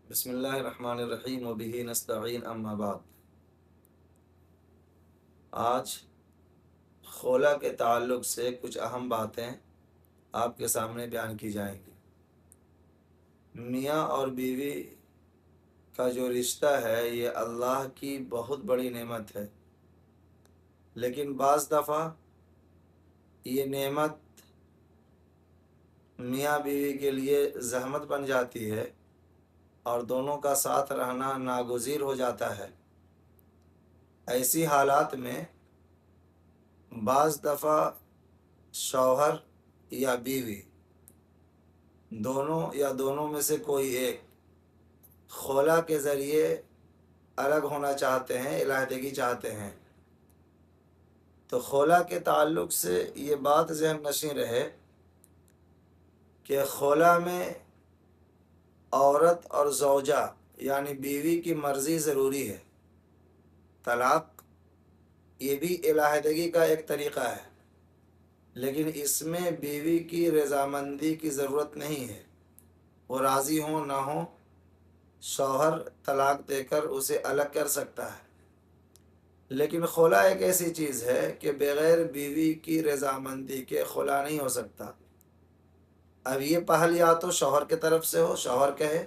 بسم اللہ الرحمن الرحیم وبہ نستعین اما بعد۔ آج خلا کے تعلق سے کچھ اہم باتیں آپ کے سامنے بیان کی جائیں گی۔ میاں اور بیوی کا جو رشتہ ہے یہ اللہ کی بہت بڑی نعمت ہے، لیکن بعض دفعہ یہ نعمت میاں بیوی کے لیے زحمت بن جاتی ہے اور دونوں کا ساتھ رہنا ناگزیر ہو جاتا ہے۔ ایسی حالات میں بعض دفعہ شوہر یا بیوی دونوں میں سے کوئی ایک خلا کے ذریعے الگ ہونا چاہتے ہیں، علیحدگی چاہتے ہیں۔ تو خلا کے تعلق سے یہ بات ذہن نشین رہے کہ خلا میں عورت اور زوجہ یعنی بیوی کی مرضی ضروری ہے۔ طلاق یہ بھی علیحدگی کا ایک طریقہ ہے، لیکن اس میں بیوی کی رضامندی کی ضرورت نہیں ہے۔ وہ راضی ہوں نہ ہوں، شوہر طلاق دے کر اسے الگ کر سکتا ہے۔ لیکن خلا ایک ایسی چیز ہے کہ بغیر بیوی کی رضامندی کے خلا نہیں ہو سکتا۔ اب یہ پہل یا تو شوہر کی طرف سے ہو، شوہر کہے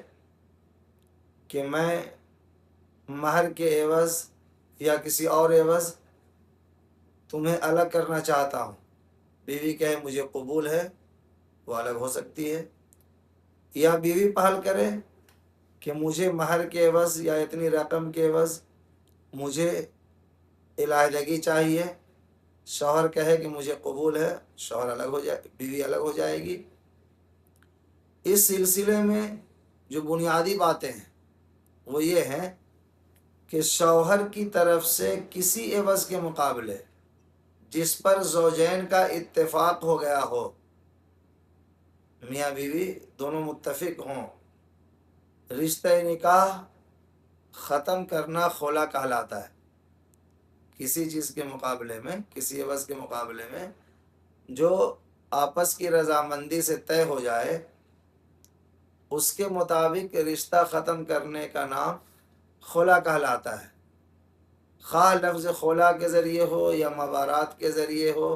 کہ میں مہر کے عوض یا کسی اور عوض تمہیں الگ کرنا چاہتا ہوں، بیوی کہے مجھے قبول ہے، وہ الگ ہو سکتی ہے۔ یا بیوی پہل کرے کہ مجھے مہر کے عوض یا اتنی رقم کے عوض مجھے علیحدگی چاہیے، شوہر کہے کہ مجھے قبول ہے، شوہر الگ ہو جائے، بیوی الگ ہو جائے گی۔ اس سلسلے میں جو بنیادی باتیں ہیں وہ یہ ہیں کہ شوہر کی طرف سے کسی عوض کے مقابلے جس پر زوجین کا اتفاق ہو گیا ہو، میاں بیوی دونوں متفق ہوں، رشتہ نکاح ختم کرنا خلا کہلاتا ہے۔ کسی چیز کے مقابلے میں، کسی عوض کے مقابلے میں جو آپس کی رضامندی سے طے ہو جائے، اس کے مطابق رشتہ ختم کرنے کا نام خلا کہلاتا ہے۔ خواہ لفظ خلا کے ذریعے ہو یا مبارات کے ذریعے ہو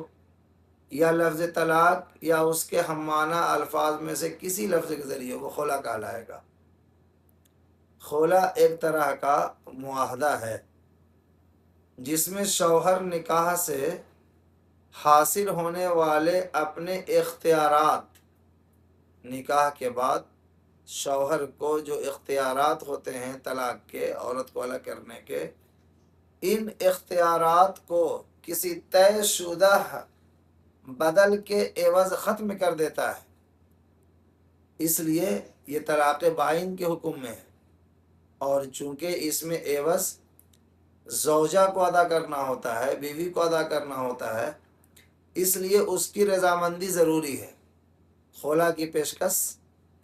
یا لفظ طلاق یا اس کے ہم معنی الفاظ میں سے کسی لفظ کے ذریعے وہ خلا کہلائے گا۔ خلا ایک طرح کا معاہدہ ہے جس میں شوہر نکاح سے حاصل ہونے والے اپنے اختیارات، نکاح کے بعد شوہر کو جو اختیارات ہوتے ہیں طلاق کے، عورت کو الگ کرنے کے، ان اختیارات کو کسی طے شدہ بدل کے عوض ختم کر دیتا ہے۔ اس لیے یہ طلاق بائن کے حکم میں ہے، اور چونکہ اس میں عوض زوجہ کو ادا کرنا ہوتا ہے، بیوی کو ادا کرنا ہوتا ہے، اس لیے اس کی رضامندی ضروری ہے۔ خلا کی پیشکش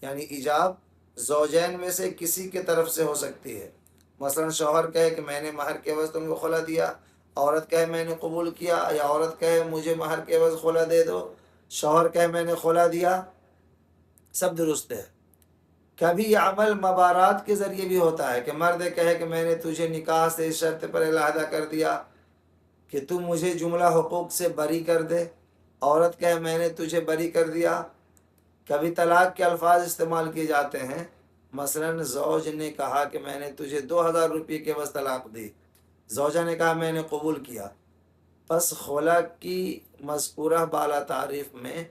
یعنی ایجاب زوجین میں سے کسی کی طرف سے ہو سکتی ہے۔ مثلا شوہر کہے کہ میں نے مہر کے عوض تم کو خلا دیا، عورت کہے میں نے قبول کیا، یا عورت کہے مجھے مہر کے عوض خلا دے دو، شوہر کہے میں نے خلا دیا، سب درست ہے۔ کبھی یہ عمل مبارات کے ذریعے بھی ہوتا ہے کہ مرد کہے کہ میں نے تجھے نکاح سے اس شرط پر علیحدہ کر دیا کہ تم مجھے جملہ حقوق سے بری کر دے، عورت کہے میں نے تجھے بری کر دیا۔ کبھی طلاق کے الفاظ استعمال کیے جاتے ہیں، مثلا زوج نے کہا کہ میں نے تجھے 2000 روپے کے عوض طلاق دی، زوجہ نے کہا میں نے قبول کیا۔ پس خلا کی مذکورہ بالا تعریف میں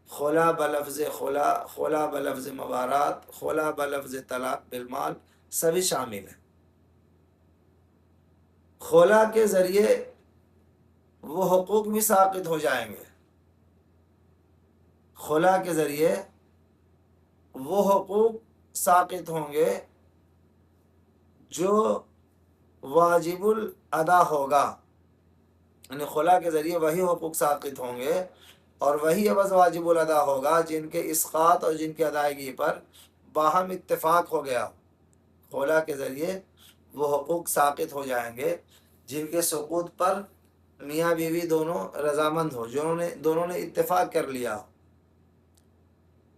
خلا بلفظ خلا، خلا بلفظ مبارات، خلا بلفظ طلاق بالمال سبھی شامل ہیں۔ خلا کے ذریعے وہ حقوق بھی ساقط ہو جائیں گے، خلا کے ذریعے وہ حقوق ساقط ہوں گے جو واجب الادا ہوگا، یعنی خلا کے ذریعے وہی حقوق ساقط ہوں گے اور وہی عوض واجب الادا ہوگا جن کے اسقاط اور جن کی ادائیگی پر باہم اتفاق ہو گیا۔ خلا کے ذریعے وہ حقوق ساقط ہو جائیں گے جن کے سقوط پر میاں بیوی دونوں رضامند ہو، دونوں نے اتفاق کر لیا ہو۔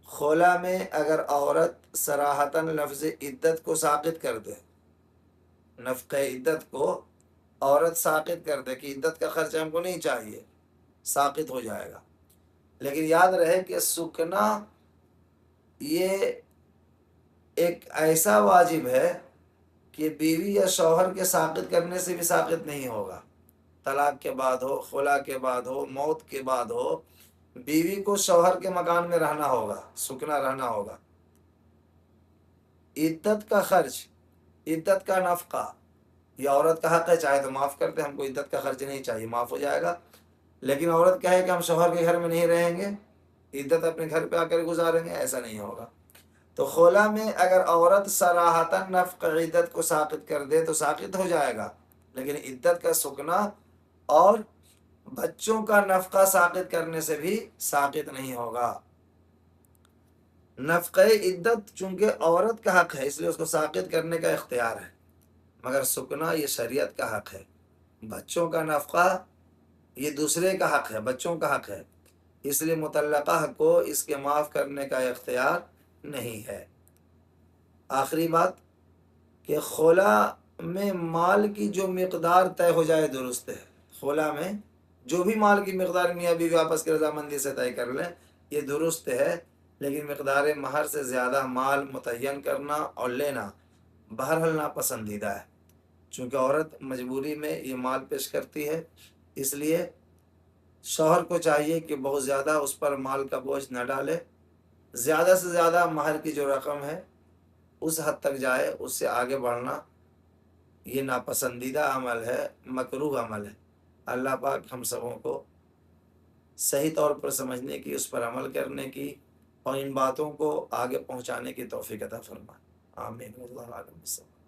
خلا میں اگر عورت صراحتاً لفظ عدت کو ساقط کر دے، نفقہ عدت کو عورت ساقط کر دے کہ عدت کا خرچ ہم کو نہیں چاہیے، ساقط ہو جائے گا۔ لیکن یاد رہے کہ سکنا یہ ایک ایسا واجب ہے کہ بیوی یا شوہر کے ساقط کرنے سے بھی ساقط نہیں ہوگا۔ طلاق کے بعد ہو، خلا کے بعد ہو، موت کے بعد ہو، بیوی کو شوہر کے مکان میں رہنا ہوگا، سکنا رہنا ہوگا۔ عدت کا خرچ، عدت کا نفقہ یہ عورت کا حق ہے، چاہے تو معاف کر دے، ہم کو عدت کا خرچ نہیں چاہیے، معاف ہو جائے گا۔ لیکن عورت کہے کہ ہم شوہر کے گھر میں نہیں رہیں گے، عدت اپنے گھر پہ آ کر گزاریں گے، ایسا نہیں ہوگا۔ تو خلا میں اگر عورت صراحتاً نفقہ عدت کو ساقط کر دے تو ساقط ہو جائے گا، لیکن عدت کا سکنا اور بچوں کا نفقہ ساقط کرنے سے بھی ساقط نہیں ہوگا۔ نفقہ عدت چونکہ عورت کا حق ہے اس لیے اس کو ساقط کرنے کا اختیار ہے، مگر سکنا یہ شریعت کا حق ہے۔ بچوں کا نفقہ یہ دوسرے کا حق ہے، بچوں کا حق ہے، اس لیے مطلقہ کو اس کے معاف کرنے کا اختیار نہیں ہے۔ آخری بات کہ خلا میں مال کی جو مقدار طے ہو جائے درست ہے۔ خلا میں جو بھی مال کی مقدار میاں بیوی آپس کی رضامندی سے طے کر لیں یہ درست ہے، لیکن مقدار مہر سے زیادہ مال متعین کرنا اور لینا بہرحال ناپسندیدہ ہے۔ چونکہ عورت مجبوری میں یہ مال پیش کرتی ہے، اس لیے شوہر کو چاہیے کہ بہت زیادہ اس پر مال کا بوجھ نہ ڈالے، زیادہ سے زیادہ مہر کی جو رقم ہے اس حد تک جائے، اس سے آگے بڑھنا یہ ناپسندیدہ عمل ہے، مکروہ عمل ہے۔ اللہ پاک ہم سبوں کو صحیح طور پر سمجھنے کی، اس پر عمل کرنے کی اور ان باتوں کو آگے پہنچانے کی توفیق عطا فرمائے۔ آمین۔ اللہ علیہ وسلم۔